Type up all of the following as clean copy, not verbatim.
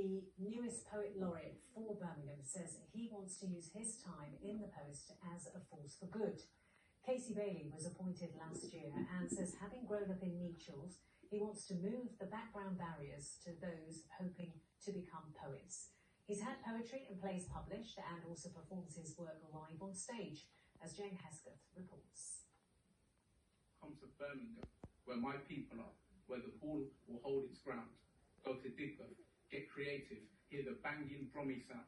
The newest poet laureate for Birmingham says he wants to use his time in the post as a force for good. Casey Bailey was appointed last year and says, having grown up in Nechells, he wants to move the background barriers to those hoping to become poets. He's had poetry and plays published and also performs his work live on stage, as Jane Hesketh reports. Come to Birmingham, where my people are, where the ball will hold its ground. Go to Digbeth, get creative, hear the banging drummy sound.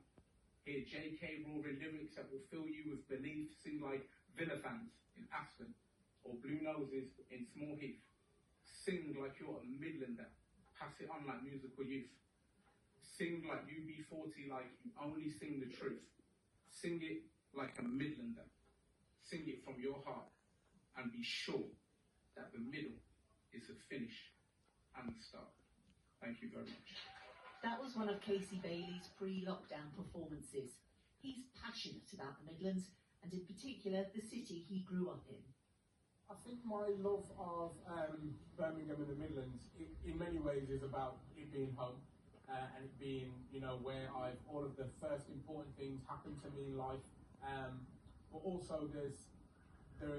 Hear JK roaring lyrics that will fill you with belief. Sing like Villa fans in Aston or Blue Noses in Small Heath. Sing like you're a Midlander, pass it on like musical youth. Sing like UB40, like you only sing the truth. Sing it like a Midlander. Sing it from your heart and be sure that the middle is the finish and the start. Thank you very much. That was one of Casey Bailey's pre-lockdown performances. He's passionate about the Midlands and in particular the city he grew up in. I think my love of Birmingham and the Midlands in many ways is about it being home and it being, you know, where all of the first important things happen to me in life. But also there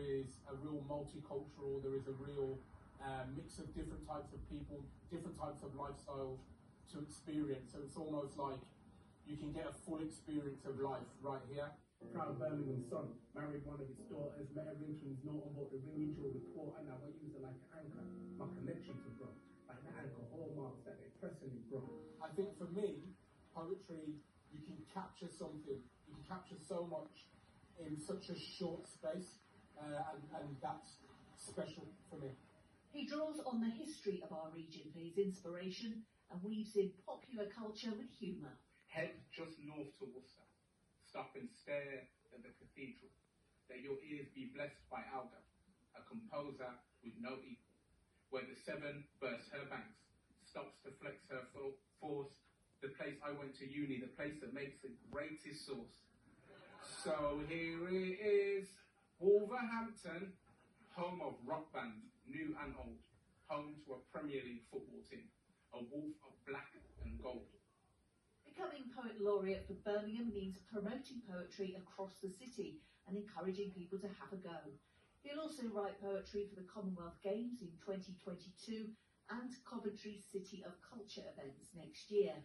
is a real multicultural, there is a real mix of different types of people, different types of lifestyles to experience. So it's almost like you can get a full experience of life right here. Proud Birmingham son, married one of his daughters, met her interns, not about the ringing your report, and now I use it like an anchor, my connection to bro, like the anchor hallmarks that they're pressing it, bro. I think for me, poetry, you can capture something, you can capture so much in such a short space, and that's special for me. He draws on the history of our region for his inspiration and weaves in popular culture with humour. Head just north to Worcester. Stop and stare at the cathedral. Let your ears be blessed by Alga, a composer with no equal. Where the Severn bursts her banks, stops to flex her force. The place I went to uni, the place that makes the greatest sauce. So here it is, Wolverhampton, home of rock bands, new and old. Home to a Premier League football team, a wolf of black and gold. Becoming Poet Laureate for Birmingham means promoting poetry across the city and encouraging people to have a go. He'll also write poetry for the Commonwealth Games in 2022 and Coventry City of Culture events next year.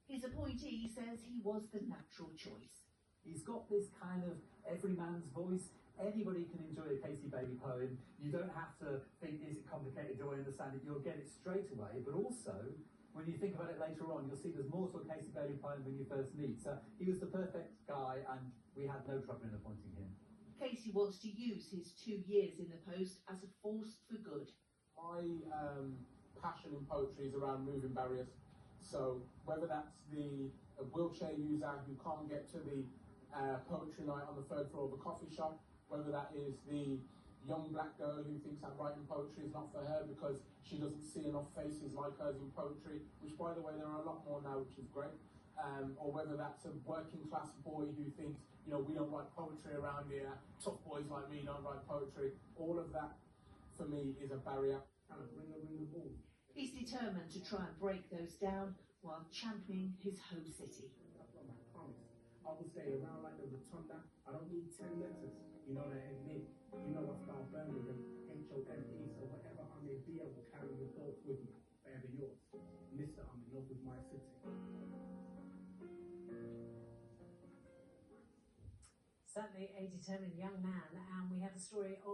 His appointee says he was the natural choice. He's got this kind of everyman's voice. Anybody can enjoy a Casey Bailey poem. You don't have to think, is it complicated, do I understand it? You'll get it straight away, but also when you think about it later on, you'll see there's more to a Casey Bailey poem when you first meet. So he was the perfect guy and we had no trouble in appointing him. Casey wants to use his 2 years in the post as a force for good. My passion in poetry is around moving barriers. So whether that's the wheelchair user who can't get to the poetry night on the third floor of a coffee shop, whether that is the young black girl who thinks that writing poetry is not for her because she doesn't see enough faces like hers in poetry, which by the way there are a lot more now, which is great. Or whether that's a working class boy who thinks, you know, we don't write poetry around here, tough boys like me don't write poetry. All of that for me is a barrier. Kind of ring the ball. He's determined to try and break those down while championing his home city. That's not my promise. I will stay around like the rotunda. I don't need 10 letters. You know that ain't me. You know I start Birmingham, HOME, so whatever I may be, I will carry your thoughts with me. Forever yours. Mister, I'm in love with my city. Certainly a determined young man, and we have a story of